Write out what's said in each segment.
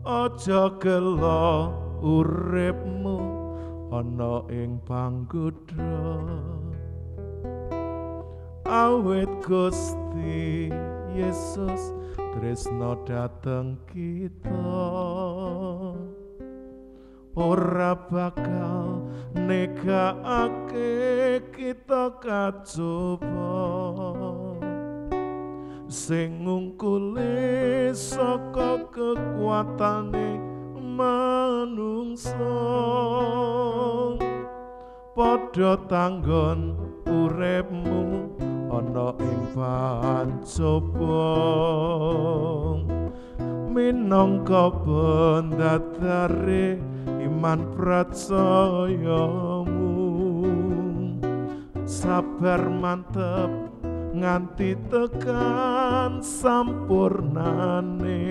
aja gelo uripmu ana ing panggoda awit Gusti Yesus tresno dateng kita ora bakal negakake kita kajaba sing ngungkuli saka kekuatane manungsa padha tanggon uripmu ana ing pancaba minangka bendadare iman pracayamu sabar mantep nganti tekan sampurnane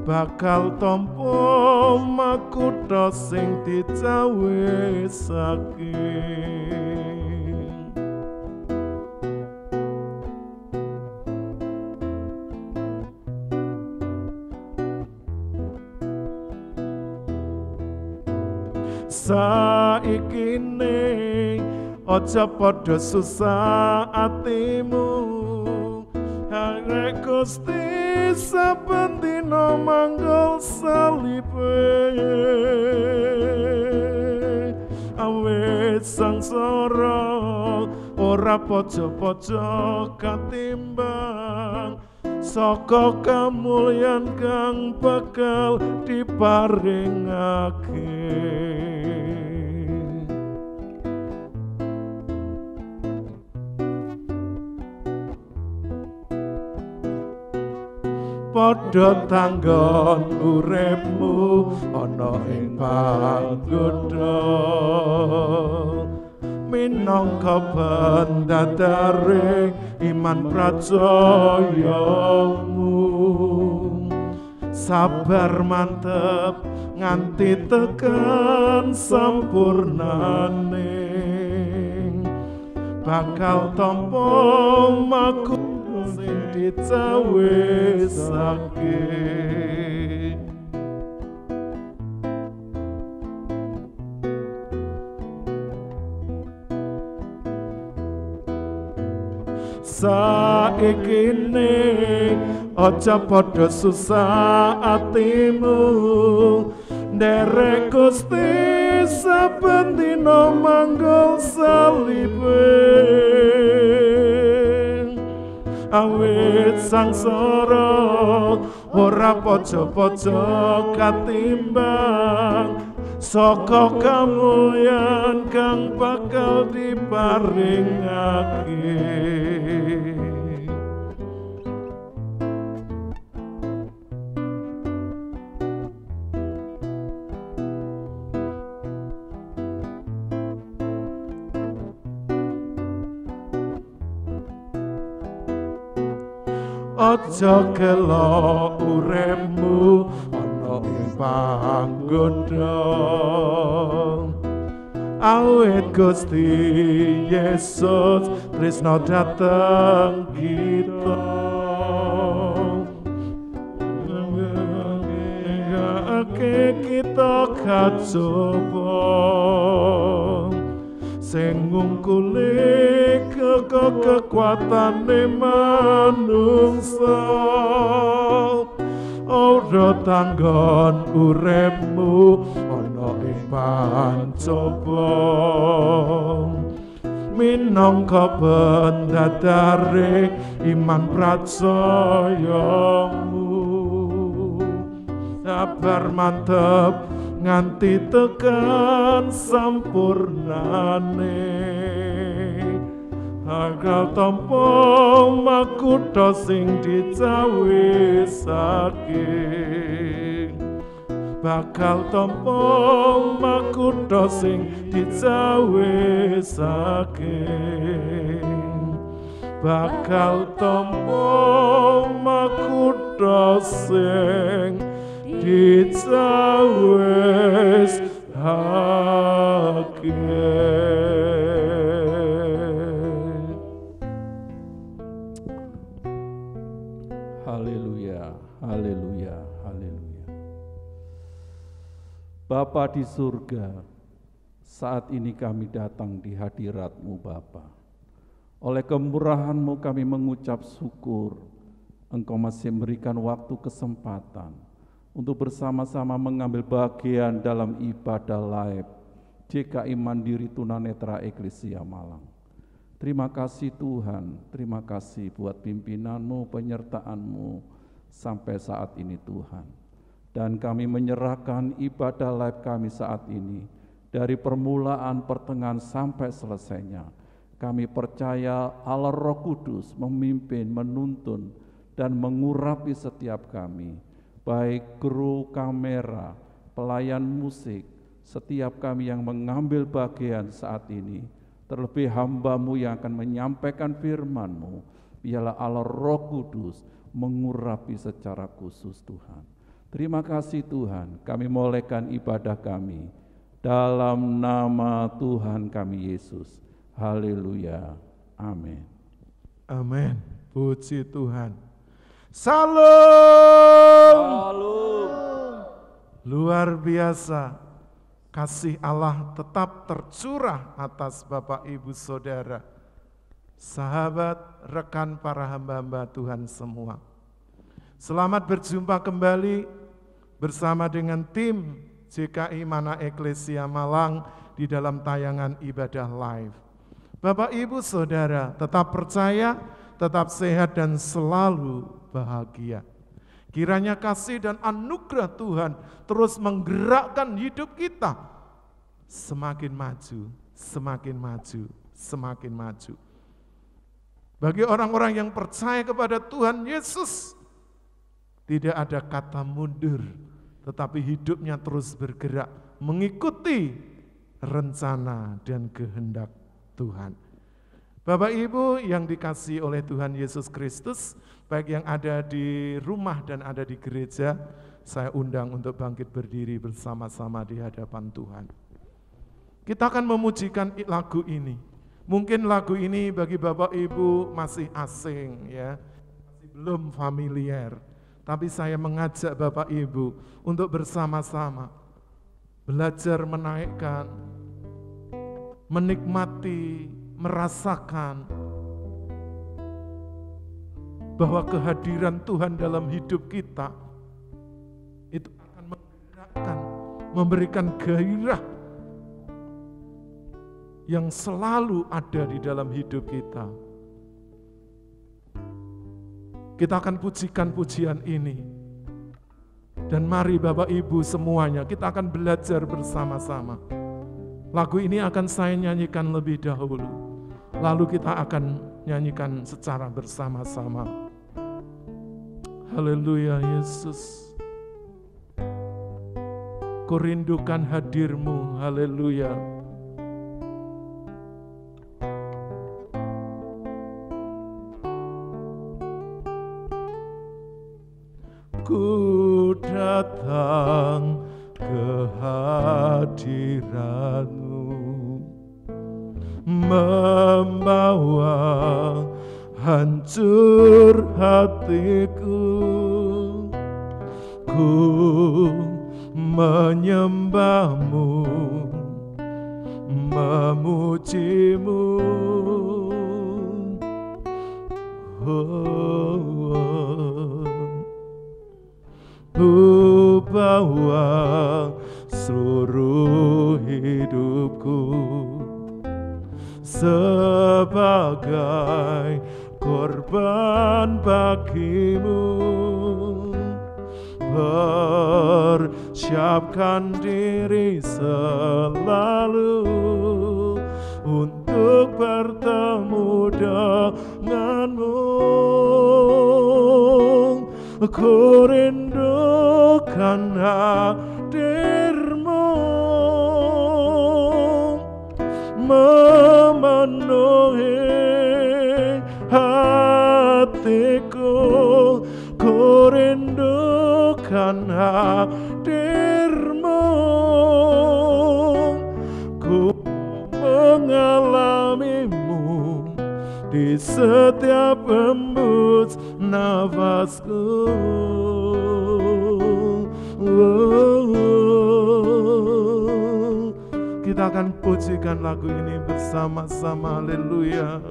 bakal tampa makutha sing dicawisake saikine aja padha susah atimu arek Gusti saben dina manggul salibe awit sangsara ora pojo-pojo katimbang saka kamulyan kang bakal diparingake padha tanggon uripmu ana ing panggoda minangka bendadare iman pracayamu sabar mantep nganti tekan sampurnane bakal tampa makutha sing dicawisake saikine aja padha susah atimu nderek Gusti saben dina manggul salibe awit sangsara ora pojo-pojo katimbang saka kamulyan kang bakal diparingake aja gelo uripmu ana ing panggoda awit Gusti Yesus tresno dateng kita kita kajaba sing ngungkuli kekuatane manungsa ora tanggon uripmu ana ing pancaba minangka bendadare iman pracayamu sabar mantep nganti tekan sampurnane bakal tampa makutha sing dicawisake bakal tampa makutha sing dicawisake bakal tampa makutha sing dicawisake. Haleluya. Haleluya, haleluya, haleluya. Bapa di surga, saat ini kami datang di hadirat-Mu Bapa. Oleh kemurahan-Mu kami mengucap syukur, Engkau masih memberikan waktu kesempatan untuk bersama-sama mengambil bagian dalam ibadah live JKI Mandiri Tunanetra Eklesia Malang. Terima kasih Tuhan, terima kasih buat pimpinan-Mu, penyertaan-Mu sampai saat ini Tuhan. Dan kami menyerahkan ibadah live kami saat ini, dari permulaan, pertengahan sampai selesainya. Kami percaya Allah Roh Kudus memimpin, menuntun, dan mengurapi setiap kami. Baik kru kamera, pelayan musik, setiap kami yang mengambil bagian saat ini, terlebih hamba-Mu yang akan menyampaikan firman-Mu, biarlah Allah Roh Kudus mengurapi secara khusus Tuhan. Terima kasih Tuhan, kami mulaikan ibadah kami dalam nama Tuhan kami Yesus. Haleluya, amin. Amin, puji Tuhan. Salam. Luar biasa. Kasih Allah tetap tercurah atas Bapak Ibu Saudara, sahabat, rekan para hamba-hamba Tuhan semua. Selamat berjumpa kembali bersama dengan tim JKI Mana Eklesia Malang di dalam tayangan ibadah live. Bapak Ibu Saudara, tetap percaya, tetap sehat dan selalu bahagia. Kiranya kasih dan anugerah Tuhan terus menggerakkan hidup kita semakin maju, semakin maju, semakin maju. Bagi orang-orang yang percaya kepada Tuhan Yesus, tidak ada kata mundur, tetapi hidupnya terus bergerak mengikuti rencana dan kehendak Tuhan. Bapak Ibu yang dikasihi oleh Tuhan Yesus Kristus, baik yang ada di rumah dan ada di gereja, saya undang untuk bangkit berdiri bersama-sama di hadapan Tuhan. Kita akan memujikan lagu ini. Mungkin lagu ini bagi Bapak Ibu masih asing, ya, masih belum familiar. Tapi saya mengajak Bapak Ibu untuk bersama-sama belajar menaikkan, menikmati, merasakan bahwa kehadiran Tuhan dalam hidup kita itu akan menggerakkan, memberikan gairah yang selalu ada di dalam hidup kita. Kita akan pujikan pujian ini. Dan mari Bapak Ibu semuanya, kita akan belajar bersama-sama. Lagu ini akan saya nyanyikan lebih dahulu, lalu kita akan nyanyikan secara bersama-sama. Haleluya Yesus. Ku rindukan hadir-Mu, haleluya. Ku datang ke hadirat-Mu, membawa hancur hatiku. Ku menyembah-Mu, memuji-Mu. Ku bawa seluruh hidupku sebagai korban bagi-Mu. Persiapkan diri selalu untuk bertemu dengan-Mu. Ku rindukan hadir-Mu, memenuhi hatiku. Ku rindukan hadir-Mu, ku mengalami-Mu di setiap embus nafasku. Kita akan pujikan lagu ini bersama-sama. Haleluya.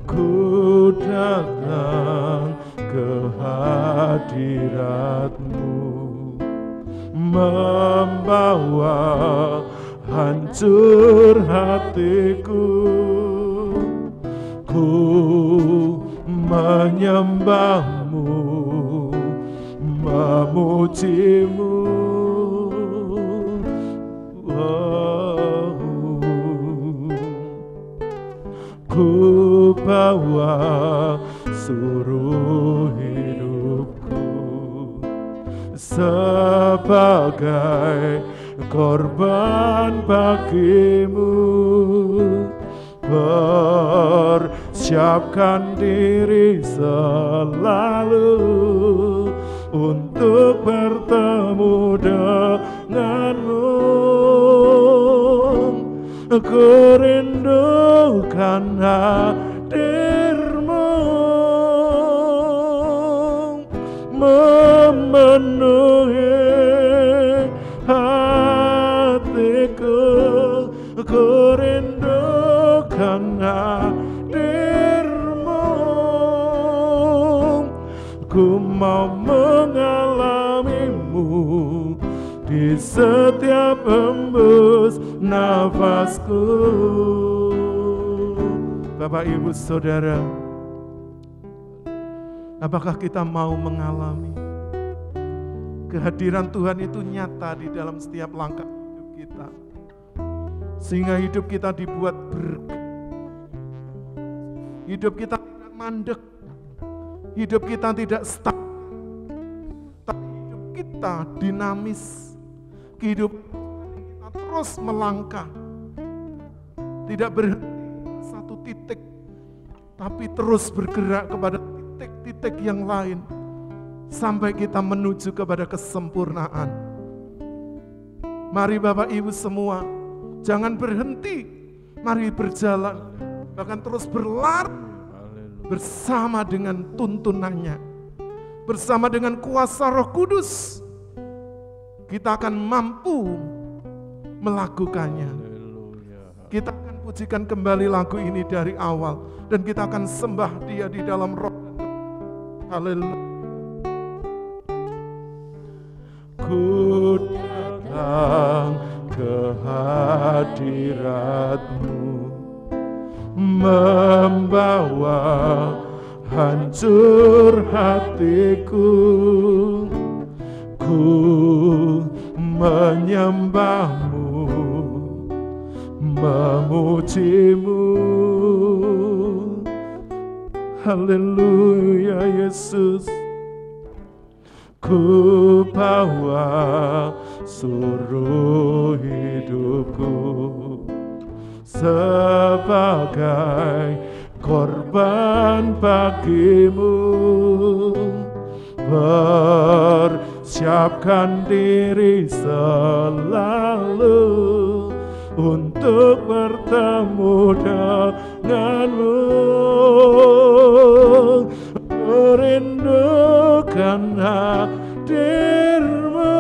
Ku datang ke hadirat-Mu, membawa hancur hatiku. Ku menyembah-Mu, memuji-Mu. Ku bawa seluruh hidupku sebagai korban bagi-Mu. Persiapkan diri selalu untuk bertemu denganmu. Ku rindukan hadir-Mu, memenuhi hatiku. Ku rindukan hadir-Mu, ku mau mengalami-Mu di setiap hembus nafasku. Bapak, Ibu, Saudara, apakah kita mau mengalami kehadiran Tuhan itu nyata di dalam setiap langkah hidup kita, sehingga hidup kita dibuat hidup kita tidak mandek, hidup kita tidak stuck, tapi hidup kita dinamis, hidup kita terus melangkah, tidak berhenti satu titik, tapi terus bergerak kepada titik-titik yang lain, sampai kita menuju kepada kesempurnaan. Mari Bapak Ibu semua, jangan berhenti, mari berjalan, bahkan terus berlari bersama dengan tuntunannya, bersama dengan kuasa Roh Kudus. Kita akan mampu melakukannya. Kita akan pujikan kembali lagu ini dari awal, dan kita akan sembah Dia di dalam roh. Haleluya. Ku datang ke hadirat-Mu, membawa hancur hatiku. Ku menyembah-Mu, memuji-Mu. Haleluya Yesus. Ku bawa seluruh hidupku sebagai korban bagi-Mu. Persiapkan diri selalu untuk bertemu denganmu. Merindukan hadir-Mu,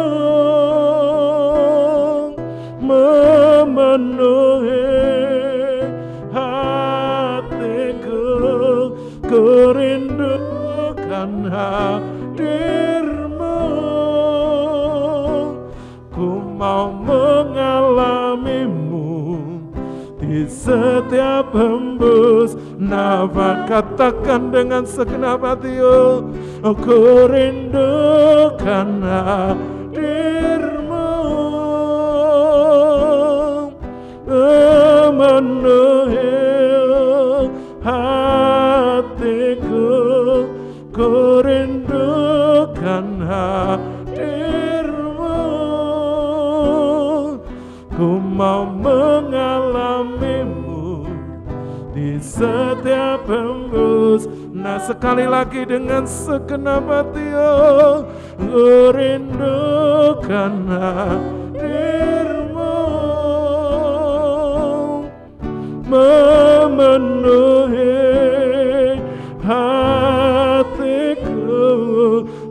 memenuhi hatiku. Ku rindukan hadir-Mu, ku mau mengalami-Mu di setiap hembus nafas. Katakan dengan segenap hati, oh, ku rindukan hadir-Mu, memenuhi hatiku. Ku rindukan hadir-Mu, ku mau mengalami-Mu di setiap hembus. Nah, sekali lagi dengan segenap hati, oh, ku rindukan hadir-Mu, memenuhi hatiku,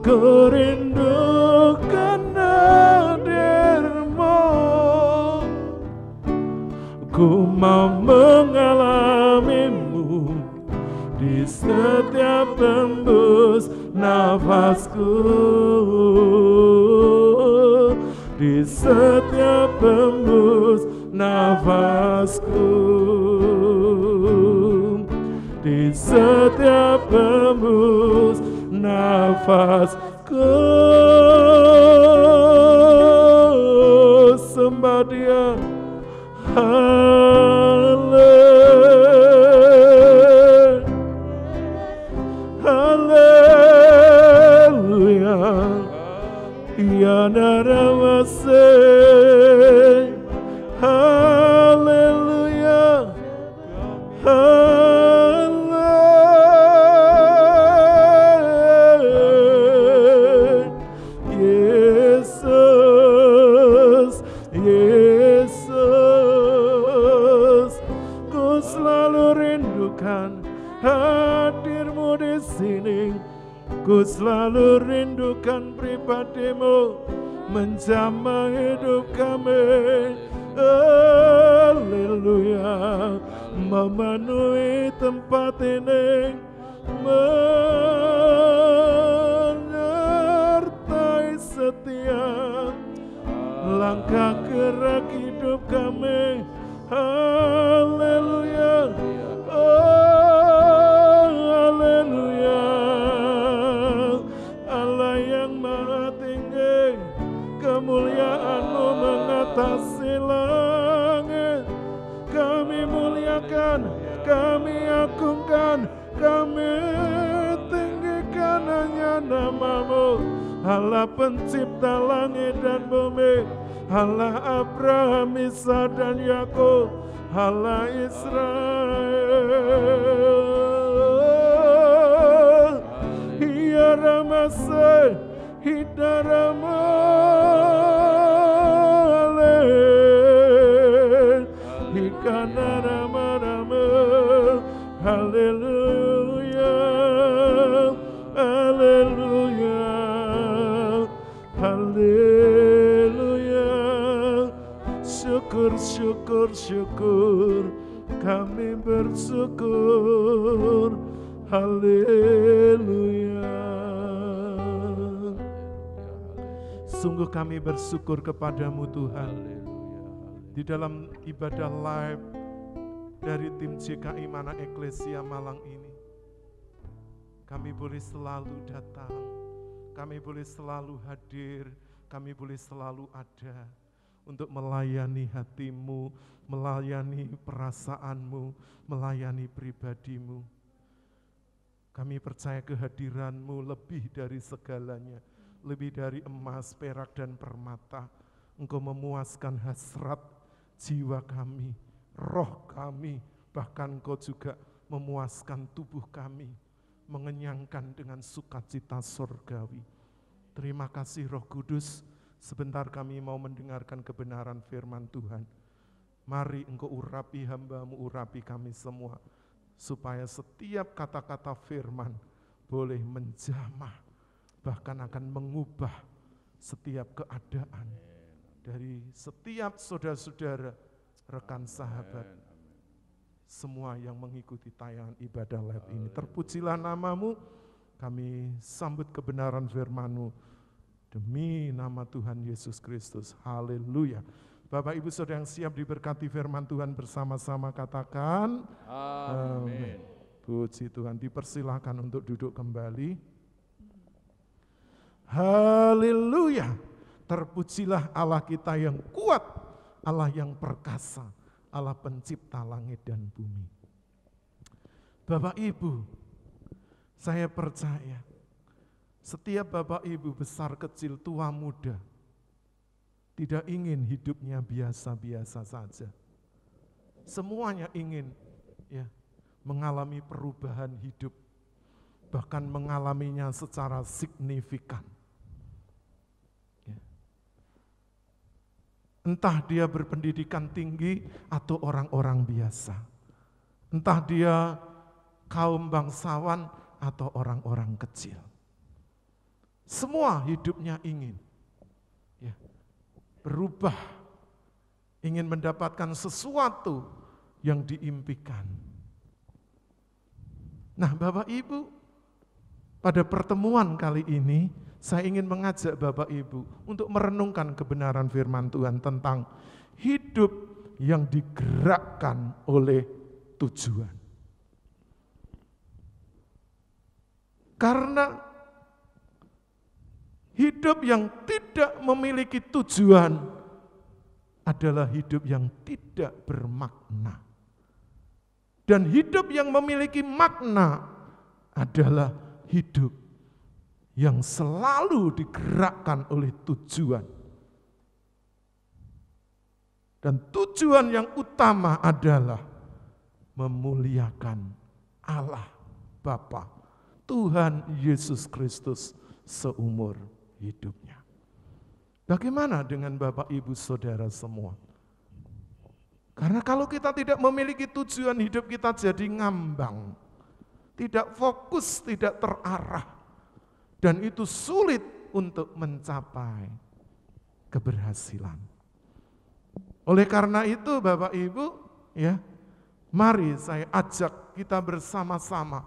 ku rindukan hadir-Mu. Ku mau mengalami-Mu di setiap tembus nafasku, di setiap tembus nafasku, di setiap tembus nafasku. Sembah Dia. Haleluya, ya narawase. Haleluya, Yesus, Yesus, ku selalu rindukan hadir-Mu di sini. Ku selalu rindukan pribadi-Mu menjamah hidup kami. Haleluya, memenuhi tempat ini, menyertai setiap langkah gerak hidup kami. Haleluya, oh haleluya. Allah yang maha tinggi, kemuliaan-Mu mengatasi langit. Kami muliakan, kami agungkan, kami tinggikan hanya nama-Mu. Allah pencipta langit dan bumi, Allah Abraham, Ishak dan Yakub, Allah Israel. Ya Ramase, Hidarama, Hikana Rama, haleluya, haleluya, haleluya. Syukur, syukur, syukur, kami bersyukur. Haleluya. Sungguh kami bersyukur kepada-Mu Tuhan. Di dalam ibadah live dari tim JKI Mana Eklesia Malang ini, kami boleh selalu datang, kami boleh selalu hadir, kami boleh selalu ada untuk melayani hati-Mu, melayani perasaan-Mu, melayani pribadi-Mu. Kami percaya kehadiran-Mu lebih dari segalanya, lebih dari emas, perak, dan permata. Engkau memuaskan hasrat jiwa kami, roh kami, bahkan Engkau juga memuaskan tubuh kami, mengenyangkan dengan sukacita surgawi. Terima kasih Roh Kudus, sebentar kami mau mendengarkan kebenaran firman Tuhan. Mari Engkau urapi hamba-Mu, urapi kami semua, supaya setiap kata-kata firman boleh menjamah, bahkan akan mengubah setiap keadaan dari setiap saudara-saudara, rekan sahabat, semua yang mengikuti tayangan ibadah live ini. Terpujilah nama-Mu, kami sambut kebenaran firman-Mu demi nama Tuhan Yesus Kristus. Haleluya. Bapak Ibu Saudara yang siap diberkati firman Tuhan bersama-sama katakan amin. Puji Tuhan, dipersilahkan untuk duduk kembali. Haleluya. Terpujilah Allah kita yang kuat, Allah yang perkasa, Allah pencipta langit dan bumi. Bapak Ibu, saya percaya setiap Bapak Ibu besar kecil tua muda tidak ingin hidupnya biasa-biasa saja. Semuanya ingin mengalami perubahan hidup, bahkan mengalaminya secara signifikan. Entah dia berpendidikan tinggi atau orang-orang biasa, Entah dia kaum bangsawan atau orang-orang kecil. Semua hidupnya ingin berubah, ingin mendapatkan sesuatu yang diimpikan. Nah, Bapak Ibu, pada pertemuan kali ini saya ingin mengajak Bapak Ibu untuk merenungkan kebenaran firman Tuhan tentang hidup yang digerakkan oleh tujuan. Karena hidup yang tidak memiliki tujuan adalah hidup yang tidak bermakna. Dan hidup yang memiliki makna adalah hidup yang selalu digerakkan oleh tujuan. Dan tujuan yang utama adalah memuliakan Allah Bapa, Tuhan Yesus Kristus seumur hidupnya. Bagaimana dengan Bapak Ibu Saudara semua? Karena kalau kita tidak memiliki tujuan, hidup kita jadi ngambang, tidak fokus, tidak terarah, dan itu sulit untuk mencapai keberhasilan. Oleh karena itu Bapak Ibu, mari saya ajak kita bersama-sama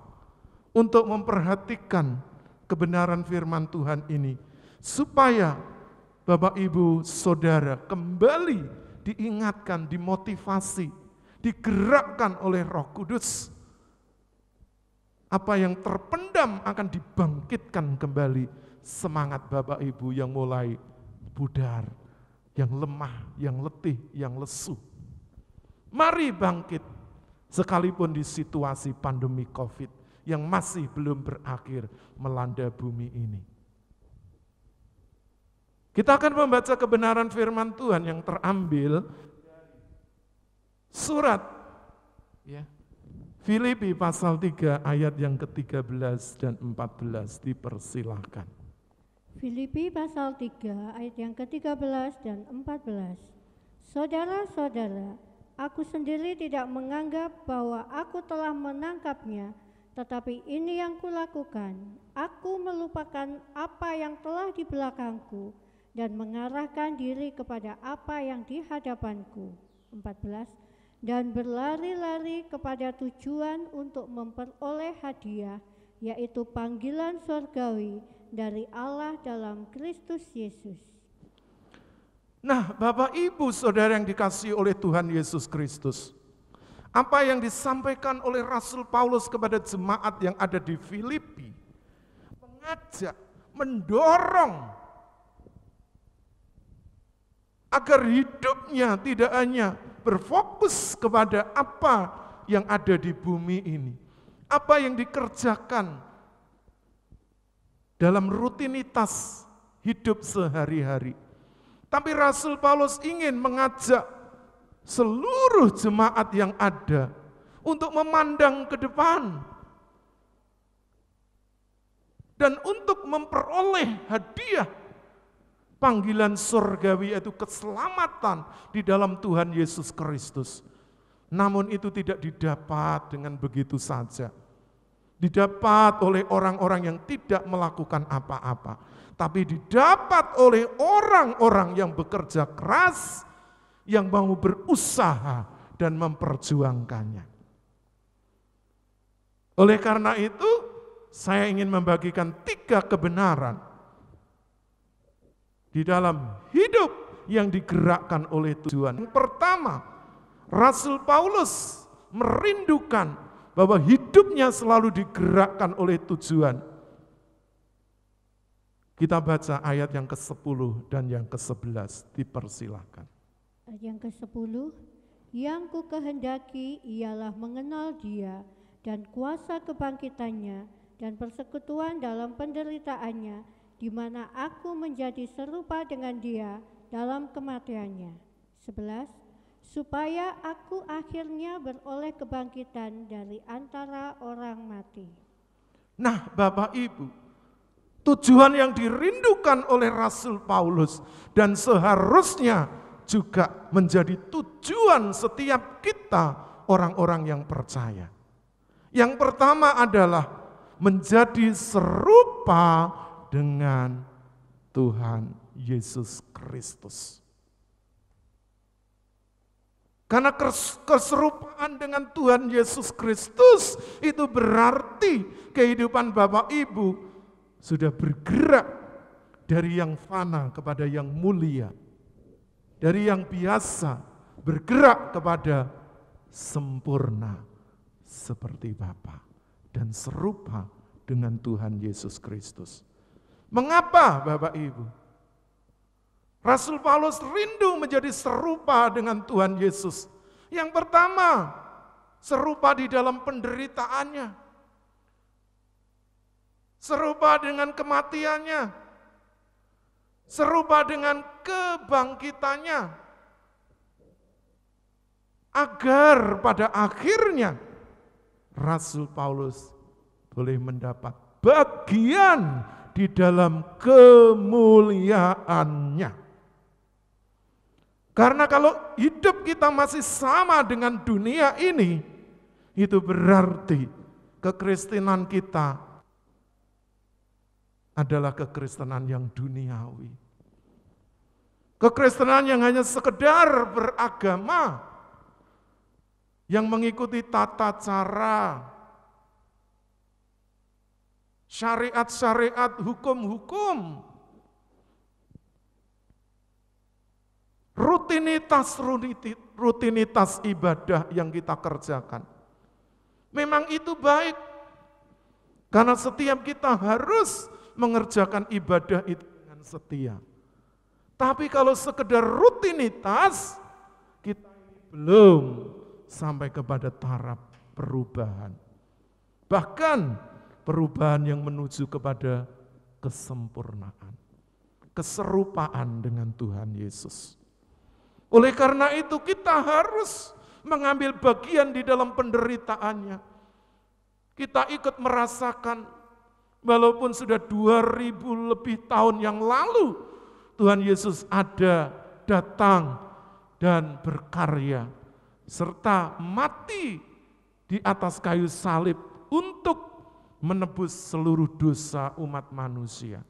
untuk memperhatikan kebenaran firman Tuhan ini, supaya Bapak Ibu Saudara kembali diingatkan, dimotivasi, digerakkan oleh Roh Kudus. Apa yang terpendam akan dibangkitkan kembali semangat Bapak Ibu yang mulai pudar, yang lemah, yang letih, yang lesu. Mari bangkit, sekalipun di situasi pandemi COVID yang masih belum berakhir melanda bumi ini. Kita akan membaca kebenaran firman Tuhan yang terambil surat Filipi pasal 3 ayat yang ke-13 dan 14, dipersilahkan. Filipi pasal 3 ayat yang ke-13 dan 14. Saudara-saudara, aku sendiri tidak menganggap bahwa aku telah menangkapnya, tetapi ini yang kulakukan, aku melupakan apa yang telah di belakangku dan mengarahkan diri kepada apa yang di hadapanku. 14. Dan berlari-lari kepada tujuan untuk memperoleh hadiah, yaitu panggilan surgawi dari Allah dalam Kristus Yesus. Nah, Bapak Ibu Saudara yang dikasihi oleh Tuhan Yesus Kristus, apa yang disampaikan oleh Rasul Paulus kepada jemaat yang ada di Filipi, mengajak, mendorong agar hidupnya tidak hanya berfokus kepada apa yang ada di bumi ini, apa yang dikerjakan dalam rutinitas hidup sehari-hari. Tapi Rasul Paulus ingin mengajak seluruh jemaat yang ada untuk memandang ke depan dan untuk memperoleh hadiah panggilan surgawi, yaitu keselamatan di dalam Tuhan Yesus Kristus. Namun itu tidak didapat dengan begitu saja. Didapat oleh orang-orang yang tidak melakukan apa-apa, tapi didapat oleh orang-orang yang bekerja keras, yang mau berusaha dan memperjuangkannya. Oleh karena itu, saya ingin membagikan 3 kebenaran di dalam hidup yang digerakkan oleh tujuan. Yang pertama, Rasul Paulus merindukan bahwa hidupnya selalu digerakkan oleh tujuan. Kita baca ayat yang ke-10 dan yang ke-11, dipersilahkan. Ayat yang ke-10, yang ku kehendaki ialah mengenal Dia dan kuasa kebangkitannya dan persekutuan dalam penderitaannya, di mana aku menjadi serupa dengan Dia dalam kematiannya. 11. Supaya aku akhirnya beroleh kebangkitan dari antara orang mati. Nah, Bapak Ibu, tujuan yang dirindukan oleh Rasul Paulus dan seharusnya juga menjadi tujuan setiap kita, orang-orang yang percaya. Yang pertama adalah menjadi serupa dengan Tuhan Yesus Kristus. Karena keserupaan dengan Tuhan Yesus Kristus itu berarti kehidupan Bapak Ibu sudah bergerak dari yang fana kepada yang mulia. Dari yang biasa bergerak kepada sempurna seperti Bapa dan serupa dengan Tuhan Yesus Kristus. Mengapa Bapak Ibu? Rasul Paulus rindu menjadi serupa dengan Tuhan Yesus. Yang pertama, serupa di dalam penderitaannya. Serupa dengan kematiannya. Serupa dengan kebangkitannya. Agar pada akhirnya Rasul Paulus boleh mendapat bagian di dalam kemuliaannya. Karena kalau hidup kita masih sama dengan dunia ini, itu berarti kekristenan kita adalah kekristenan yang duniawi. Kekristenan yang hanya sekedar beragama, yang mengikuti tata cara, syariat-syariat, hukum-hukum, rutinitas ibadah yang kita kerjakan. Memang itu baik, karena setiap kita harus mengerjakan ibadah itu dengan setia. Tapi kalau sekedar rutinitas, kita belum sampai kepada taraf perubahan. Bahkan perubahan yang menuju kepada kesempurnaan, keserupaan dengan Tuhan Yesus. Oleh karena itu kita harus mengambil bagian di dalam penderitaannya. Kita ikut merasakan, walaupun sudah 2000 lebih tahun yang lalu, Tuhan Yesus ada, datang, dan berkarya, serta mati di atas kayu salib untuk menebus seluruh dosa umat manusia.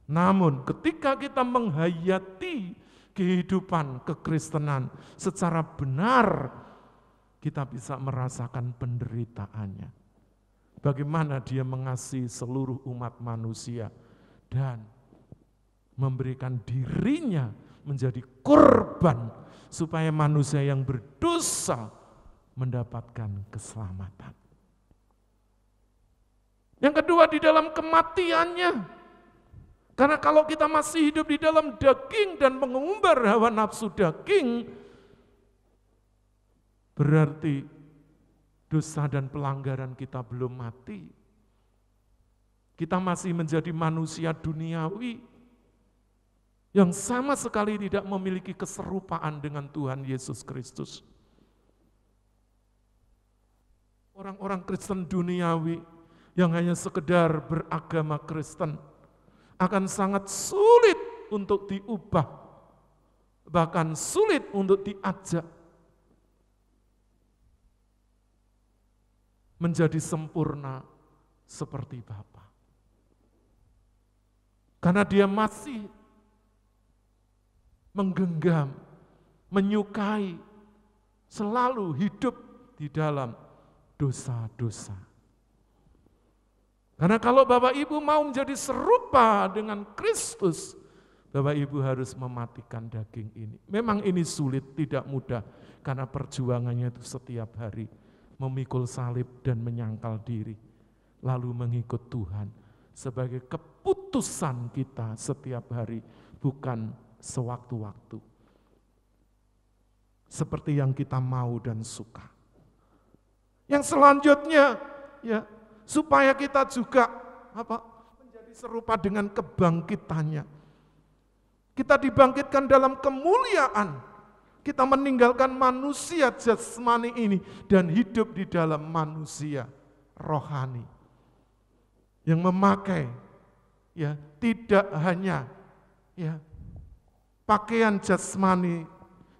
Namun ketika kita menghayati kehidupan kekristenan secara benar, kita bisa merasakan penderitaannya. Bagaimana dia mengasihi seluruh umat manusia dan memberikan dirinya menjadi korban supaya manusia yang berdosa mendapatkan keselamatan. Yang kedua, di dalam kematiannya. Karena kalau kita masih hidup di dalam daging dan mengumbar hawa nafsu daging, berarti dosa dan pelanggaran kita belum mati. Kita masih menjadi manusia duniawi yang sama sekali tidak memiliki keserupaan dengan Tuhan Yesus Kristus. Orang-orang Kristen duniawi yang hanya sekedar beragama Kristen akan sangat sulit untuk diubah, bahkan sulit untuk diajak menjadi sempurna seperti Bapa. Karena dia masih menggenggam, menyukai, selalu hidup di dalam dosa-dosa. Karena kalau Bapak Ibu mau menjadi serupa dengan Kristus, Bapak Ibu harus mematikan daging ini. Memang ini sulit, tidak mudah, karena perjuangannya itu setiap hari. Memikul salib dan menyangkal diri, lalu mengikut Tuhan sebagai keputusan kita setiap hari, bukan sewaktu-waktu. Seperti yang kita mau dan suka. Yang selanjutnya, ya, supaya kita juga menjadi serupa dengan kebangkitannya. Kita dibangkitkan dalam kemuliaan. Kita meninggalkan manusia jasmani ini dan hidup di dalam manusia rohani. Yang memakai ya tidak hanya ya pakaian jasmani,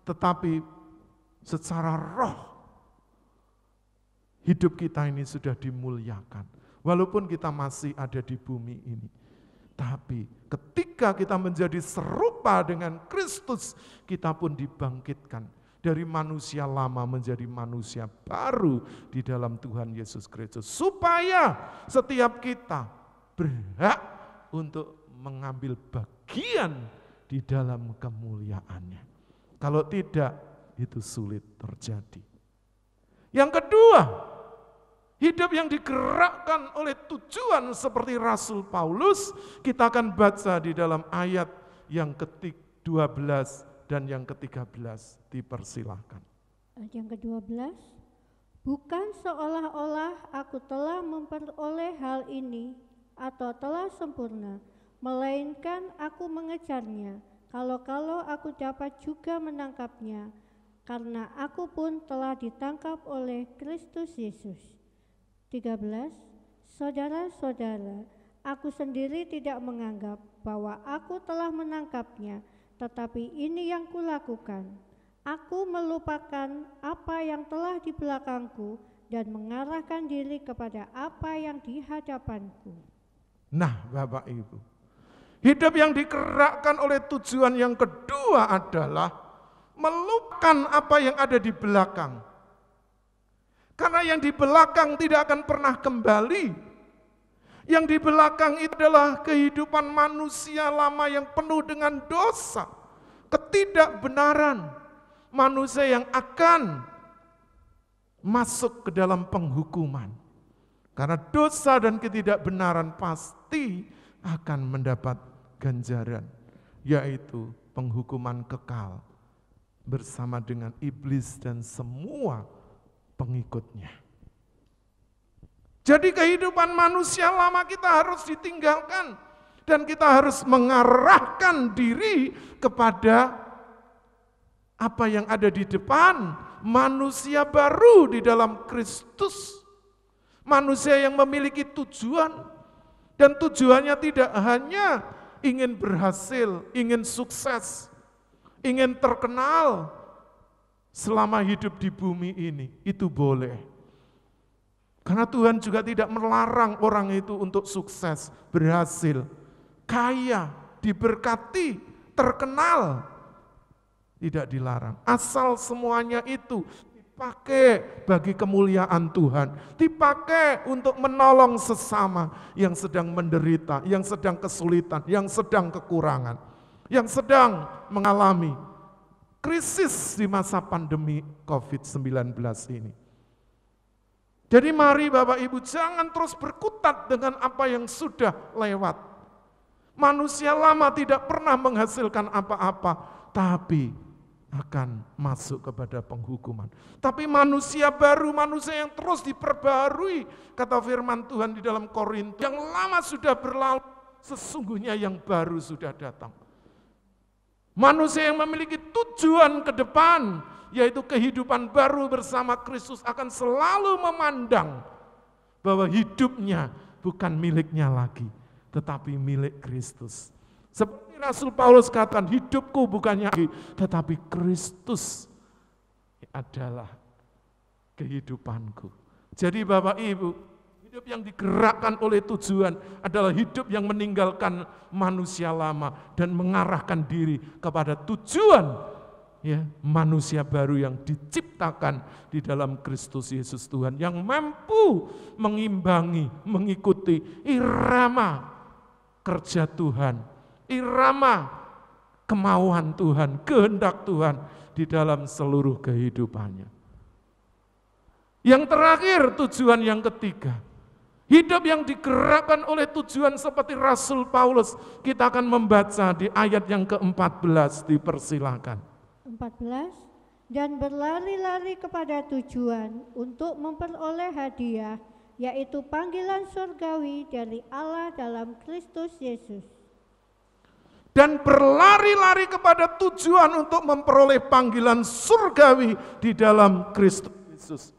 tetapi secara roh hidup kita ini sudah dimuliakan. Walaupun kita masih ada di bumi ini. Tapi ketika kita menjadi serupa dengan Kristus, kita pun dibangkitkan dari manusia lama menjadi manusia baru di dalam Tuhan Yesus Kristus. Supaya setiap kita berhak untuk mengambil bagian di dalam kemuliaannya. Kalau tidak, itu sulit terjadi. Yang kedua, hidup yang digerakkan oleh tujuan seperti Rasul Paulus, kita akan baca di dalam ayat yang ke-12 dan yang ke-13. Dipersilahkan. Ayat yang ke-12, bukan seolah-olah aku telah memperoleh hal ini atau telah sempurna, melainkan aku mengejarnya, kalau-kalau aku dapat juga menangkapnya, karena aku pun telah ditangkap oleh Kristus Yesus. 13. Saudara-saudara, aku sendiri tidak menganggap bahwa aku telah menangkapnya, tetapi ini yang kulakukan. Aku melupakan apa yang telah di belakangku dan mengarahkan diri kepada apa yang di hadapanku. Nah, Bapak Ibu, hidup yang digerakkan oleh tujuan yang kedua adalah melupakan apa yang ada di belakang. Karena yang di belakang tidak akan pernah kembali. Yang di belakang itu adalah kehidupan manusia lama yang penuh dengan dosa, ketidakbenaran, manusia yang akan masuk ke dalam penghukuman. Karena dosa dan ketidakbenaran pasti akan mendapat ganjaran, yaitu penghukuman kekal bersama dengan iblis dan semua pengikutnya. Jadi kehidupan manusia lama kita harus ditinggalkan dan kita harus mengarahkan diri kepada apa yang ada di depan, manusia baru di dalam Kristus. Manusia yang memiliki tujuan, dan tujuannya tidak hanya ingin berhasil, ingin sukses, ingin terkenal selama hidup di bumi ini, itu boleh. Karena Tuhan juga tidak melarang orang itu untuk sukses, berhasil, kaya, diberkati, terkenal. Tidak dilarang, asal semuanya itu dipakai bagi kemuliaan Tuhan, dipakai untuk menolong sesama yang sedang menderita, yang sedang kesulitan, yang sedang kekurangan, yang sedang mengalami krisis di masa pandemi COVID-19 ini. Jadi mari Bapak Ibu jangan terus berkutat dengan apa yang sudah lewat. Manusia lama tidak pernah menghasilkan apa-apa, tapi akan masuk kepada penghukuman. Tapi manusia baru, manusia yang terus diperbarui, kata firman Tuhan di dalam Korintus, yang lama sudah berlalu, sesungguhnya yang baru sudah datang. Manusia yang memiliki tujuan ke depan, yaitu kehidupan baru bersama Kristus, akan selalu memandang bahwa hidupnya bukan miliknya lagi, tetapi milik Kristus. Seperti Rasul Paulus katakan, hidupku bukannya lagi, tetapi Kristus adalah kehidupanku. Jadi Bapak Ibu, hidup yang digerakkan oleh tujuan adalah hidup yang meninggalkan manusia lama dan mengarahkan diri kepada tujuan, ya, manusia baru yang diciptakan di dalam Kristus Yesus Tuhan, yang mampu mengimbangi, mengikuti irama kerja Tuhan, irama kemauan Tuhan, kehendak Tuhan di dalam seluruh kehidupannya. Yang terakhir, tujuan yang ketiga, hidup yang digerakkan oleh tujuan seperti Rasul Paulus. Kita akan membaca di ayat yang ke-14, dipersilakan. 14. Dan berlari-lari kepada tujuan untuk memperoleh hadiah, yaitu panggilan surgawi dari Allah dalam Kristus Yesus. Dan berlari-lari kepada tujuan untuk memperoleh panggilan surgawi di dalam Kristus Yesus.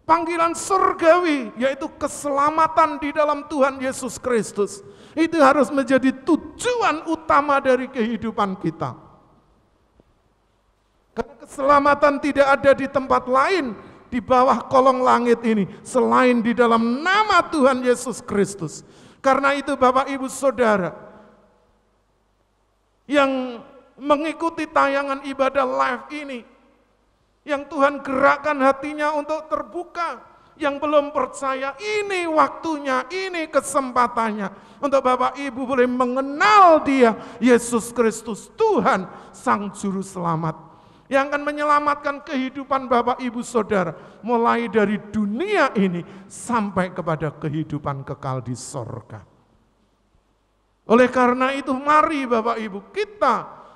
Panggilan surgawi, yaitu keselamatan di dalam Tuhan Yesus Kristus. Itu harus menjadi tujuan utama dari kehidupan kita. Karena keselamatan tidak ada di tempat lain, di bawah kolong langit ini selain di dalam nama Tuhan Yesus Kristus. Karena itu Bapak Ibu Saudara yang mengikuti tayangan ibadah live ini, yang Tuhan gerakkan hatinya untuk terbuka, yang belum percaya, ini waktunya, ini kesempatannya untuk Bapak Ibu boleh mengenal Dia, Yesus Kristus, Tuhan Sang Juru Selamat, yang akan menyelamatkan kehidupan Bapak Ibu Saudara, mulai dari dunia ini sampai kepada kehidupan kekal di sorga. Oleh karena itu mari Bapak Ibu, kita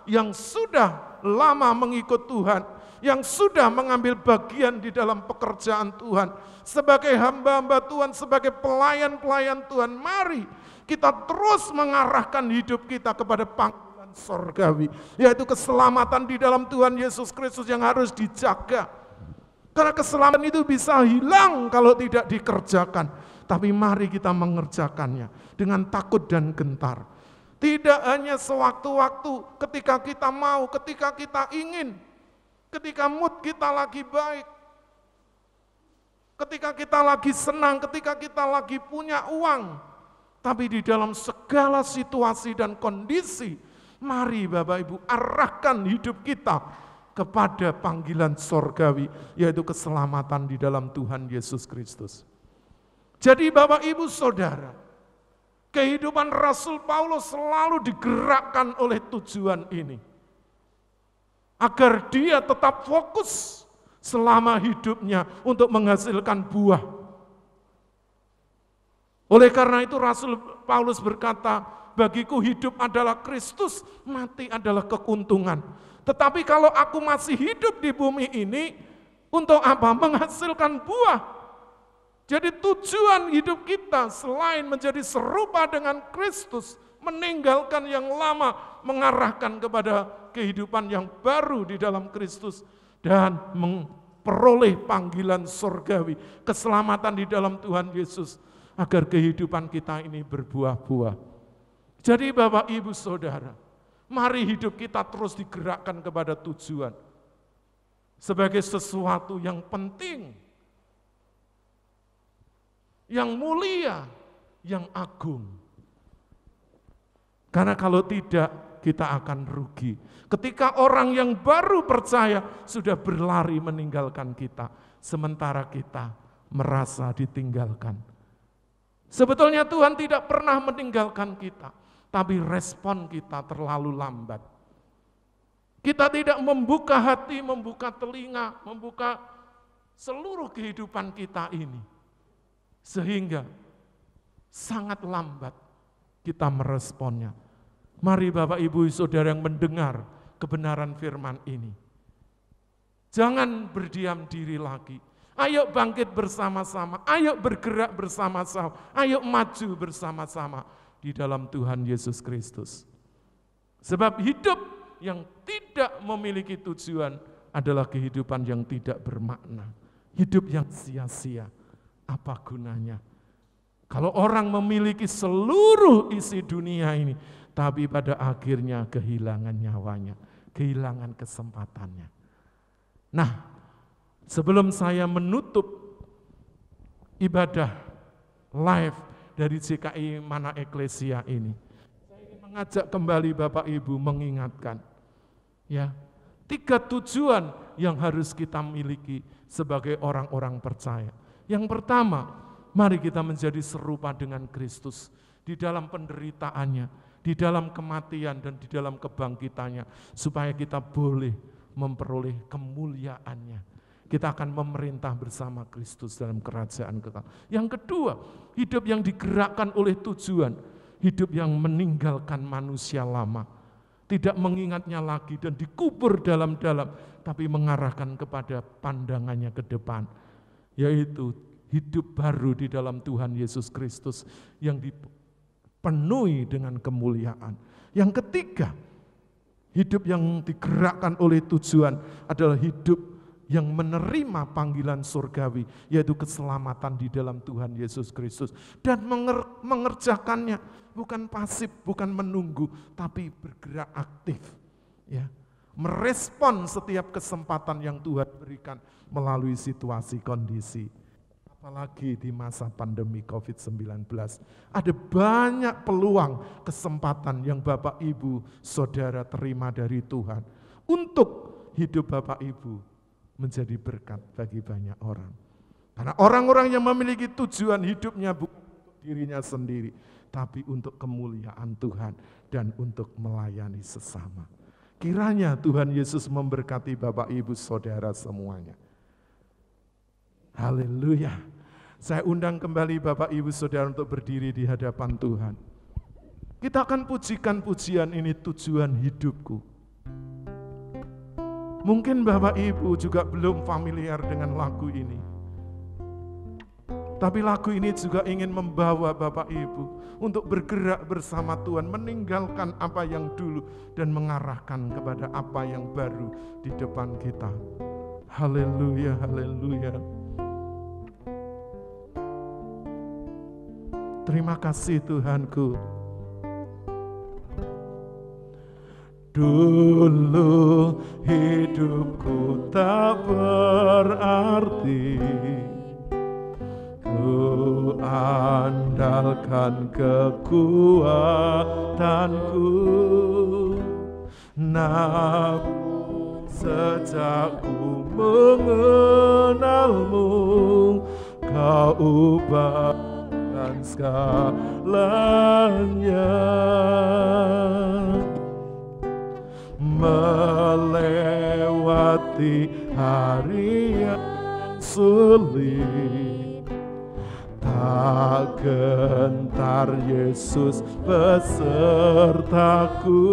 yang sudah lama mengikut Tuhan, yang sudah mengambil bagian di dalam pekerjaan Tuhan, sebagai hamba-hamba Tuhan, sebagai pelayan-pelayan Tuhan, mari kita terus mengarahkan hidup kita kepada panggilan sorgawi, yaitu keselamatan di dalam Tuhan Yesus Kristus yang harus dijaga. Karena keselamatan itu bisa hilang kalau tidak dikerjakan, tapi mari kita mengerjakannya dengan takut dan gentar. Tidak hanya sewaktu-waktu ketika kita mau, ketika kita ingin, ketika mood kita lagi baik, ketika kita lagi senang, ketika kita lagi punya uang, tapi di dalam segala situasi dan kondisi, mari Bapak Ibu arahkan hidup kita kepada panggilan sorgawi, yaitu keselamatan di dalam Tuhan Yesus Kristus. Jadi Bapak Ibu Saudara, kehidupan Rasul Paulus selalu digerakkan oleh tujuan ini, agar dia tetap fokus selama hidupnya untuk menghasilkan buah. Oleh karena itu Rasul Paulus berkata, bagiku hidup adalah Kristus, mati adalah keuntungan. Tetapi kalau aku masih hidup di bumi ini, untuk apa? Menghasilkan buah. Jadi tujuan hidup kita selain menjadi serupa dengan Kristus, meninggalkan yang lama, mengarahkan kepada kehidupan yang baru di dalam Kristus, dan memperoleh panggilan surgawi, keselamatan di dalam Tuhan Yesus, agar kehidupan kita ini berbuah-buah. Jadi Bapak Ibu Saudara, mari hidup kita terus digerakkan kepada tujuan, sebagai sesuatu yang penting, yang mulia, yang agung. Karena kalau tidak, kita akan rugi. Ketika orang yang baru percaya sudah berlari meninggalkan kita, sementara kita merasa ditinggalkan. Sebetulnya Tuhan tidak pernah meninggalkan kita, tapi respon kita terlalu lambat. Kita tidak membuka hati, membuka telinga, membuka seluruh kehidupan kita ini, sehingga sangat lambat kita meresponnya. Mari Bapak Ibu Saudara yang mendengar kebenaran firman ini, jangan berdiam diri lagi. Ayo bangkit bersama-sama, ayo bergerak bersama-sama, ayo maju bersama-sama di dalam Tuhan Yesus Kristus. Sebab hidup yang tidak memiliki tujuan adalah kehidupan yang tidak bermakna. Hidup yang sia-sia, apa gunanya? Kalau orang memiliki seluruh isi dunia ini, tapi pada akhirnya kehilangan nyawanya, kehilangan kesempatannya. Nah, sebelum saya menutup ibadah live dari GKI Mana Eklesia ini, saya ingin mengajak kembali Bapak Ibu mengingatkan, ya, 3 tujuan yang harus kita miliki sebagai orang-orang percaya. Yang pertama, mari kita menjadi serupa dengan Kristus di dalam penderitaannya, di dalam kematian dan di dalam kebangkitannya, supaya kita boleh memperoleh kemuliaannya. Kita akan memerintah bersama Kristus dalam kerajaan kekal. Yang kedua, hidup yang digerakkan oleh tujuan, hidup yang meninggalkan manusia lama, tidak mengingatnya lagi dan dikubur dalam-dalam, tapi mengarahkan kepada pandangannya ke depan, yaitu hidup baru di dalam Tuhan Yesus Kristus yang dipenuhi dengan kemuliaan. Yang ketiga, hidup yang digerakkan oleh tujuan adalah hidup yang menerima panggilan surgawi, yaitu keselamatan di dalam Tuhan Yesus Kristus, dan mengerjakannya bukan pasif, bukan menunggu, tapi bergerak aktif, ya, merespon setiap kesempatan yang Tuhan berikan melalui situasi kondisi. Apalagi di masa pandemi COVID-19, ada banyak peluang kesempatan yang Bapak Ibu Saudara terima dari Tuhan untuk hidup Bapak Ibu menjadi berkat bagi banyak orang. Karena orang-orang yang memiliki tujuan hidupnya bukan untuk dirinya sendiri, tapi untuk kemuliaan Tuhan dan untuk melayani sesama. Kiranya Tuhan Yesus memberkati Bapak Ibu Saudara semuanya. Haleluya. Saya undang kembali Bapak Ibu Saudara untuk berdiri di hadapan Tuhan. Kita akan pujikan pujian ini, tujuan hidupku. Mungkin Bapak Ibu juga belum familiar dengan lagu ini. Tapi lagu ini juga ingin membawa Bapak Ibu untuk bergerak bersama Tuhan, meninggalkan apa yang dulu dan mengarahkan kepada apa yang baru di depan kita. Haleluya, haleluya. Terima kasih Tuhanku. Dulu hidupku tak berarti, ku andalkan kekuatanku, namun sejak ku mengenalmu, kau ubah segalanya, melewati hari yang sulit, tak gentar Yesus besertaku,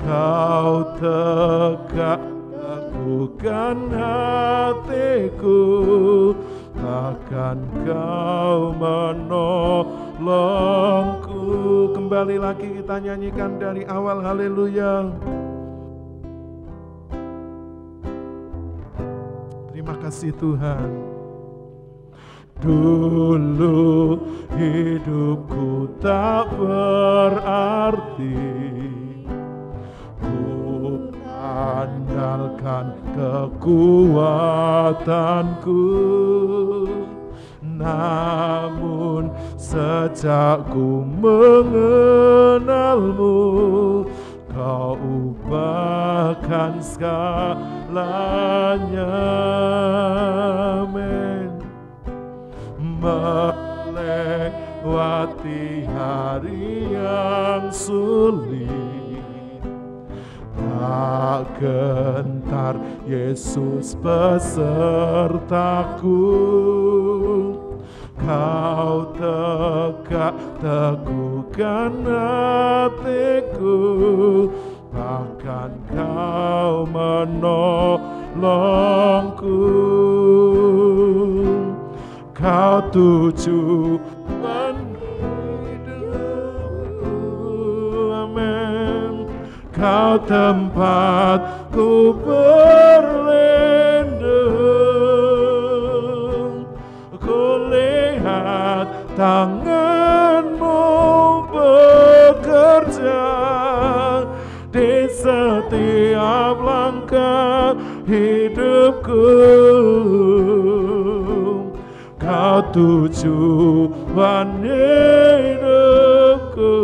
kau tegak teguhkan hatiku, takkan kau menolongku. Kembali lagi kita nyanyikan dari awal, haleluya. Terima kasih Tuhan. Dulu hidupku tak berarti, ku andalkan kekuatanku, namun sejak ku mengenalmu, kau ubahkan segalanya. Amin. Melewati hari yang sulit, tak gentar Yesus besertaku, kau tegak teguhkan hatiku, bahkan kau menolongku, kau tujuan hidupku, amin. Kau tempatku berlindung, ku lihat tanganmu bekerja di setiap langkah hidupku, kau tujuan hidupku,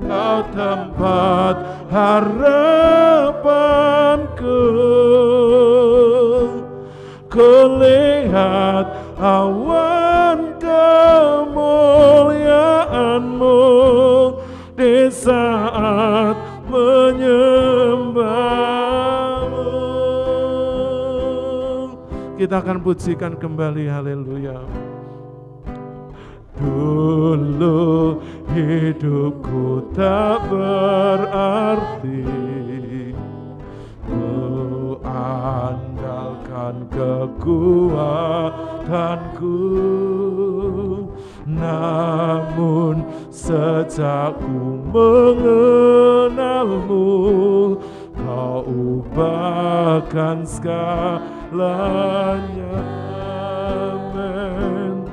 kau tempat harapanku, ku lihat awan kemuliaanmu di saat menyembahmu. Kita akan pujikan kembali, haleluya. Dulu hidupku tak berarti, ku andalkan kekuatanku, namun sejak ku mengenalmu, kau ubahkan segalanya. Amin.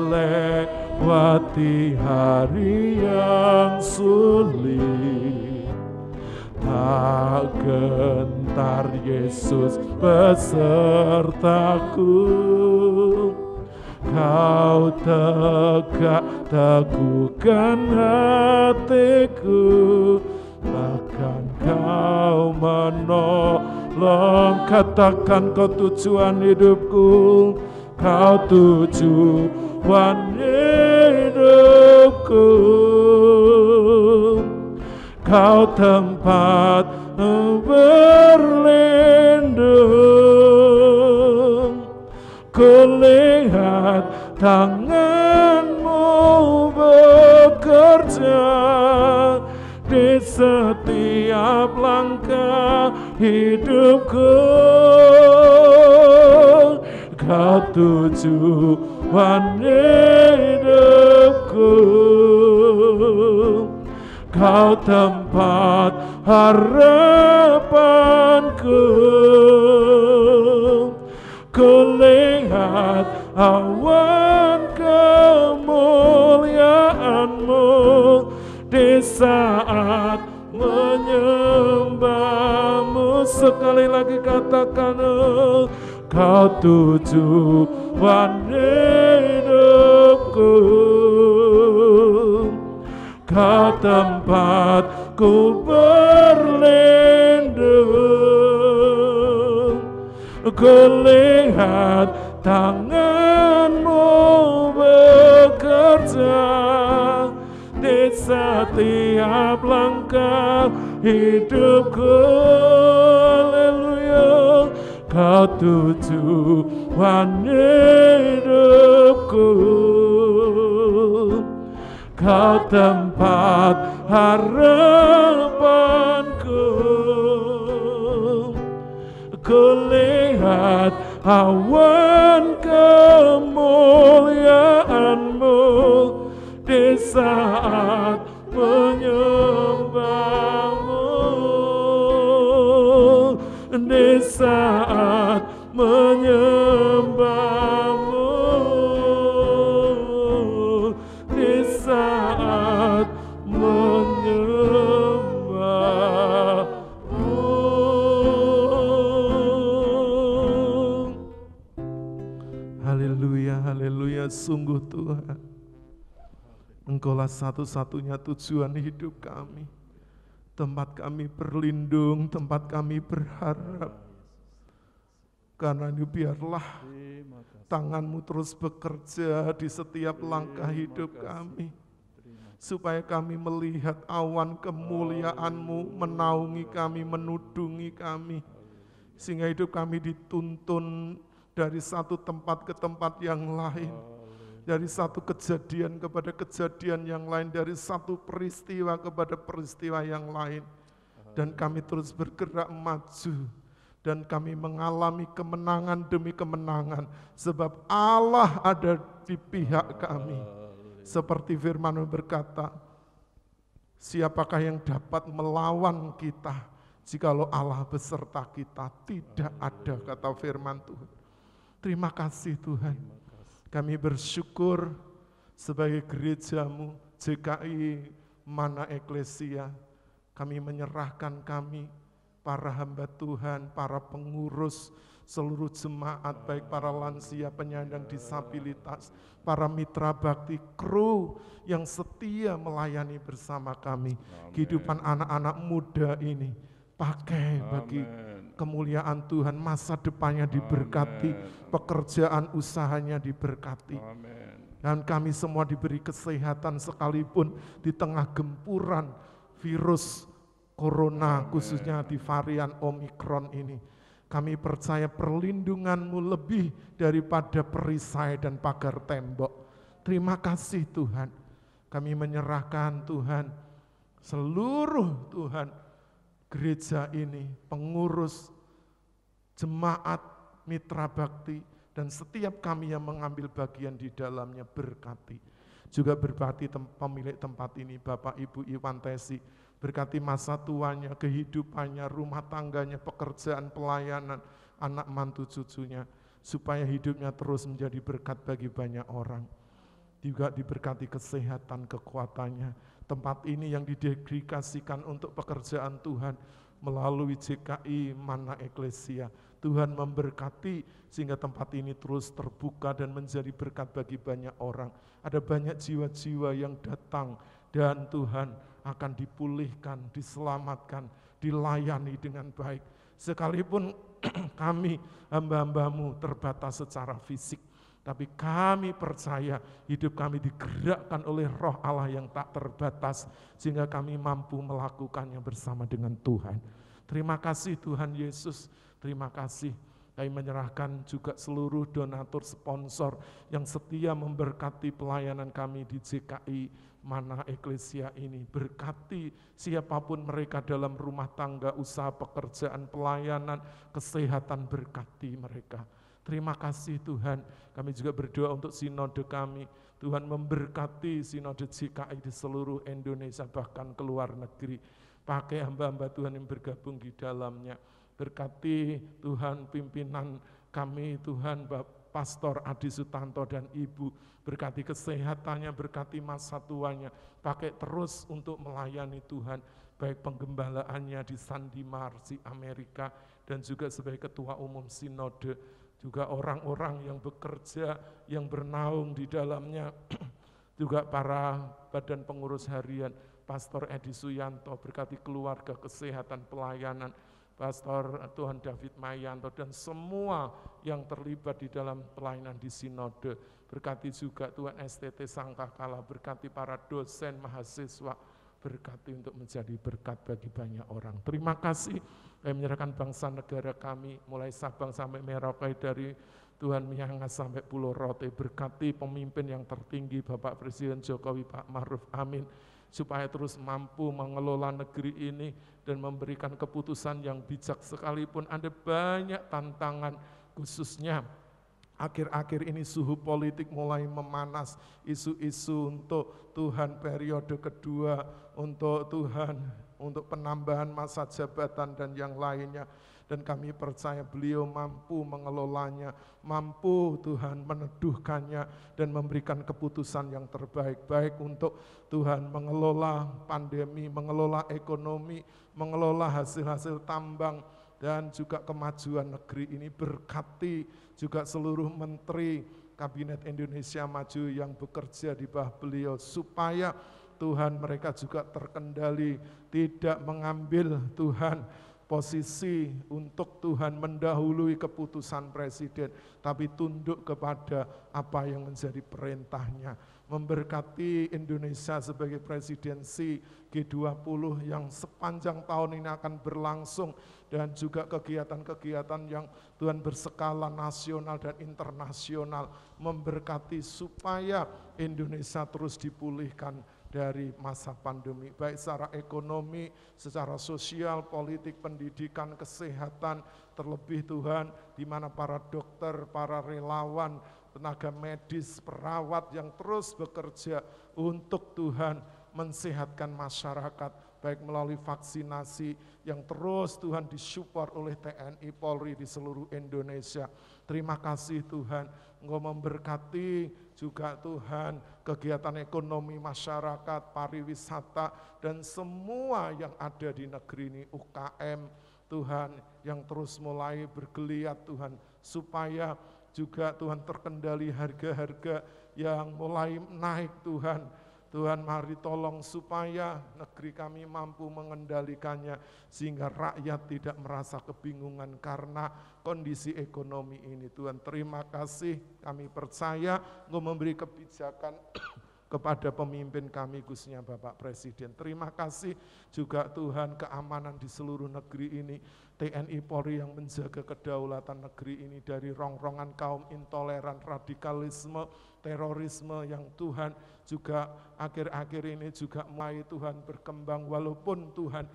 Melewati hari yang sulit. Tak gentar Yesus besertaku, Kau tegak teguhkan hatiku, bahkan Kau menolong. Katakan Kau tujuan hidupku, Kau tujuan hidupku, Kau tempat berlindung. Kulihat tangan-Mu bekerja di setiap langkah hidupku. Kau tujuan hidupku, Kau tempat harapanku. Kulihat awan kemuliaan-Mu di saat menyembah-Mu. Sekali lagi katakan, Kau tujuan hidupku, Kau tempatku berlindung. Kulihat tangan-Mu bekerja di setiap langkah hidupku. Haleluya. Kau tujuan hidupku, Kau tempat harapanku. Kulihat awan kemuliaan-Mu di saat menyembah-Mu, di saat menyembah-Mu, di saat menyembah-Mu. Haleluya, haleluya. Sungguh Tuhan, Engkaulah satu-satunya tujuan hidup kami, tempat kami berlindung, tempat kami berharap. Karena itu biarlah tangan-Mu terus bekerja di setiap langkah hidup kami, supaya kami melihat awan kemuliaan-Mu menaungi kami, menudungi kami, sehingga hidup kami dituntun dari satu tempat ke tempat yang lain, dari satu kejadian kepada kejadian yang lain, dari satu peristiwa kepada peristiwa yang lain. Dan kami terus bergerak maju, dan kami mengalami kemenangan demi kemenangan, sebab Allah ada di pihak kami. Seperti firman-Mu berkata, siapakah yang dapat melawan kita jikalau Allah beserta kita? Tidak ada, kata firman Tuhan. Terima kasih Tuhan. Kami bersyukur sebagai gereja-Mu, JKI Mana Eklesia. Kami menyerahkan kami, para hamba Tuhan, para pengurus, seluruh jemaat, baik para lansia, penyandang disabilitas, para mitra bakti, kru yang setia melayani bersama kami. Kehidupan anak-anak muda ini, pakai bagi kemuliaan Tuhan, masa depannya diberkati, pekerjaan usahanya diberkati. Dan kami semua diberi kesehatan sekalipun di tengah gempuran virus corona, khususnya di varian Omikron ini. Kami percaya perlindungan-Mu lebih daripada perisai dan pagar tembok. Terima kasih Tuhan. Kami menyerahkan Tuhan, seluruh Tuhan, gereja ini, pengurus, jemaat, mitra bakti, dan setiap kami yang mengambil bagian di dalamnya, berkati. Juga berkati pemilik tempat ini, Bapak Ibu Iwan Tesi, berkati masa tuanya, kehidupannya, rumah tangganya, pekerjaan, pelayanan, anak mantu cucunya, supaya hidupnya terus menjadi berkat bagi banyak orang. Juga diberkati kesehatan, kekuatannya, tempat ini yang didedikasikan untuk pekerjaan Tuhan melalui JKI Mana Eklesia. Tuhan memberkati sehingga tempat ini terus terbuka dan menjadi berkat bagi banyak orang. Ada banyak jiwa-jiwa yang datang dan Tuhan akan dipulihkan, diselamatkan, dilayani dengan baik. Sekalipun kami hamba-hambamu terbatas secara fisik, tapi kami percaya hidup kami digerakkan oleh Roh Allah yang tak terbatas, sehingga kami mampu melakukannya bersama dengan Tuhan. Terima kasih Tuhan Yesus, terima kasih. Kami menyerahkan juga seluruh donatur sponsor yang setia memberkati pelayanan kami di JKI Mana Eklesia ini. Berkati siapapun mereka dalam rumah tangga, usaha, pekerjaan, pelayanan, kesehatan, berkati mereka. Terima kasih Tuhan, kami juga berdoa untuk sinode kami. Tuhan memberkati sinode JKI di seluruh Indonesia, bahkan ke luar negeri. Pakai hamba-hamba Tuhan yang bergabung di dalamnya. Berkati Tuhan pimpinan kami, Tuhan Pastor Adi Sutanto dan Ibu. Berkati kesehatannya, berkati masa tuanya. Pakai terus untuk melayani Tuhan, baik penggembalaannya di Sandy Marsi Amerika, dan juga sebagai ketua umum sinode. Juga orang-orang yang bekerja, yang bernaung di dalamnya, juga para badan pengurus harian, Pastor Edi Suyanto, berkati keluarga, kesehatan, pelayanan, Pastor Tuhan David Mayanto, dan semua yang terlibat di dalam pelayanan di sinode. Berkati juga Tuhan STT Sangkakala, berkati para dosen, mahasiswa, berkati untuk menjadi berkat bagi banyak orang. Terima kasih. Kami menyerahkan bangsa negara kami, mulai Sabang sampai Merauke, dari Tuhan Miangas sampai Pulau Rote. Berkati pemimpin yang tertinggi, Bapak Presiden Jokowi, Pak Ma'ruf Amin, supaya terus mampu mengelola negeri ini dan memberikan keputusan yang bijak. Sekalipun ada banyak tantangan, khususnya akhir-akhir ini suhu politik mulai memanas, isu-isu untuk Tuhan periode kedua, untuk Tuhan untuk penambahan masa jabatan dan yang lainnya. Dan kami percaya beliau mampu mengelolanya, mampu Tuhan meneduhkannya dan memberikan keputusan yang terbaik, baik untuk Tuhan mengelola pandemi, mengelola ekonomi, mengelola hasil-hasil tambang, dan juga kemajuan negeri ini. Berkati juga seluruh menteri Kabinet Indonesia Maju yang bekerja di bawah beliau, supaya Tuhan mereka juga terkendali, tidak mengambil Tuhan posisi untuk Tuhan mendahului keputusan presiden, tapi tunduk kepada apa yang menjadi perintahnya. Memberkati Indonesia sebagai presidensi G20 yang sepanjang tahun ini akan berlangsung, dan juga kegiatan-kegiatan yang Tuhan berskala nasional dan internasional. Memberkati supaya Indonesia terus dipulihkan dari masa pandemi, baik secara ekonomi, secara sosial, politik, pendidikan, kesehatan, terlebih Tuhan, di mana para dokter, para relawan, tenaga medis, perawat yang terus bekerja untuk Tuhan mensehatkan masyarakat, baik melalui vaksinasi yang terus Tuhan disupport oleh TNI Polri di seluruh Indonesia. Terima kasih Tuhan, Engkau memberkati juga Tuhan kegiatan ekonomi masyarakat, pariwisata, dan semua yang ada di negeri ini, UKM Tuhan yang terus mulai bergeliat Tuhan, supaya juga Tuhan terkendali harga-harga yang mulai naik Tuhan. Tuhan mari tolong supaya negeri kami mampu mengendalikannya, sehingga rakyat tidak merasa kebingungan karena kondisi ekonomi ini. Tuhan terima kasih, kami percaya Engkau memberi kebijakan kepada pemimpin kami, khususnya Bapak Presiden. Terima kasih juga Tuhan keamanan di seluruh negeri ini, TNI Polri yang menjaga kedaulatan negeri ini dari rongrongan kaum intoleran, radikalisme, terorisme yang Tuhan juga akhir-akhir ini juga mulai Tuhan berkembang, walaupun Tuhan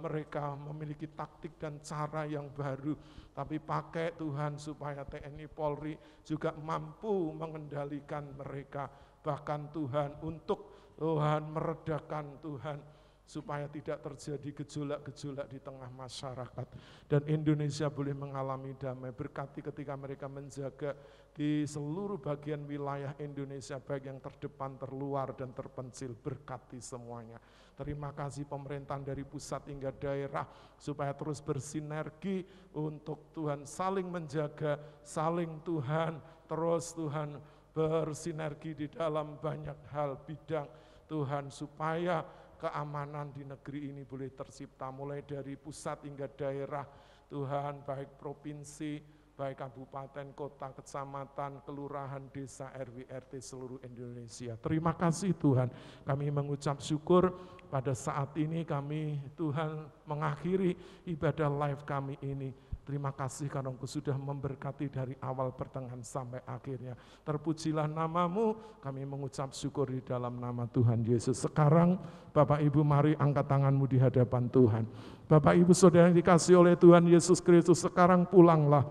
mereka memiliki taktik dan cara yang baru, tapi pakai Tuhan supaya TNI Polri juga mampu mengendalikan mereka. Bahkan Tuhan untuk Tuhan meredakan Tuhan supaya tidak terjadi gejolak-gejolak di tengah masyarakat, dan Indonesia boleh mengalami damai. Berkati ketika mereka menjaga di seluruh bagian wilayah Indonesia, baik yang terdepan, terluar, dan terpencil. Berkati semuanya. Terima kasih pemerintahan dari pusat hingga daerah, supaya terus bersinergi untuk Tuhan saling menjaga, saling Tuhan, terus Tuhan bersinergi di dalam banyak hal bidang Tuhan, supaya keamanan di negeri ini boleh tercipta, mulai dari pusat hingga daerah Tuhan, baik provinsi, baik kabupaten, kota, kecamatan, kelurahan, desa, RW, RT seluruh Indonesia. Terima kasih Tuhan, kami mengucap syukur pada saat ini kami Tuhan mengakhiri ibadah live kami ini. Terima kasih karena Engkau sudah memberkati dari awal, pertengahan, sampai akhirnya. Terpujilah namamu, kami mengucap syukur di dalam nama Tuhan Yesus. Sekarang Bapak Ibu mari angkat tanganmu di hadapan Tuhan. Bapak Ibu Saudara yang dikasihi oleh Tuhan Yesus Kristus, sekarang pulanglah.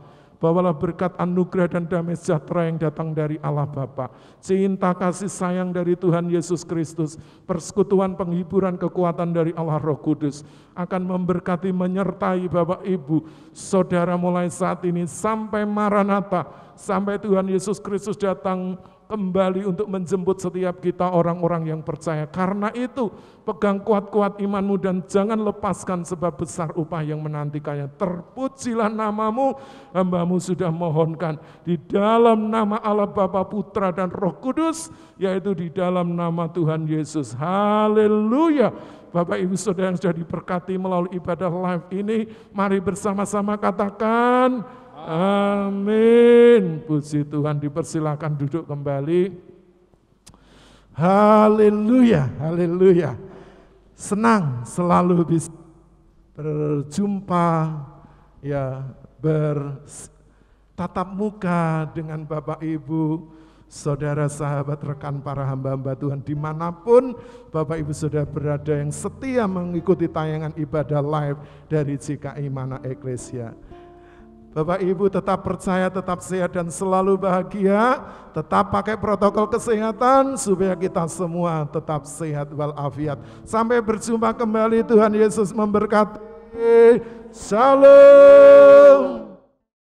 Bawalah berkat anugerah dan damai sejahtera yang datang dari Allah Bapa, cinta kasih sayang dari Tuhan Yesus Kristus, persekutuan penghiburan kekuatan dari Allah Roh Kudus akan memberkati, menyertai Bapak Ibu Saudara mulai saat ini sampai Maranatha, sampai Tuhan Yesus Kristus datang kembali untuk menjemput setiap kita orang-orang yang percaya. Karena itu pegang kuat-kuat imanmu dan jangan lepaskan, sebab besar upah yang menantikannya. Terpujilah namamu, hamba-Mu sudah mohonkan di dalam nama Allah Bapa, Putra dan Roh Kudus, yaitu di dalam nama Tuhan Yesus. Haleluya. Bapak Ibu Saudara yang sudah diberkati melalui ibadah live ini, mari bersama-sama katakan amin. Puji Tuhan, dipersilakan duduk kembali. Haleluya, haleluya. Senang selalu bisa berjumpa, ya, bertatap muka dengan Bapak Ibu, saudara, sahabat, rekan, para hamba-hamba Tuhan dimanapun Bapak Ibu Saudara berada yang setia mengikuti tayangan ibadah live dari GKI Mana Eklesia. Bapak Ibu tetap percaya, tetap sehat dan selalu bahagia, tetap pakai protokol kesehatan supaya kita semua tetap sehat walafiat. Sampai berjumpa kembali, Tuhan Yesus memberkati. Shalom.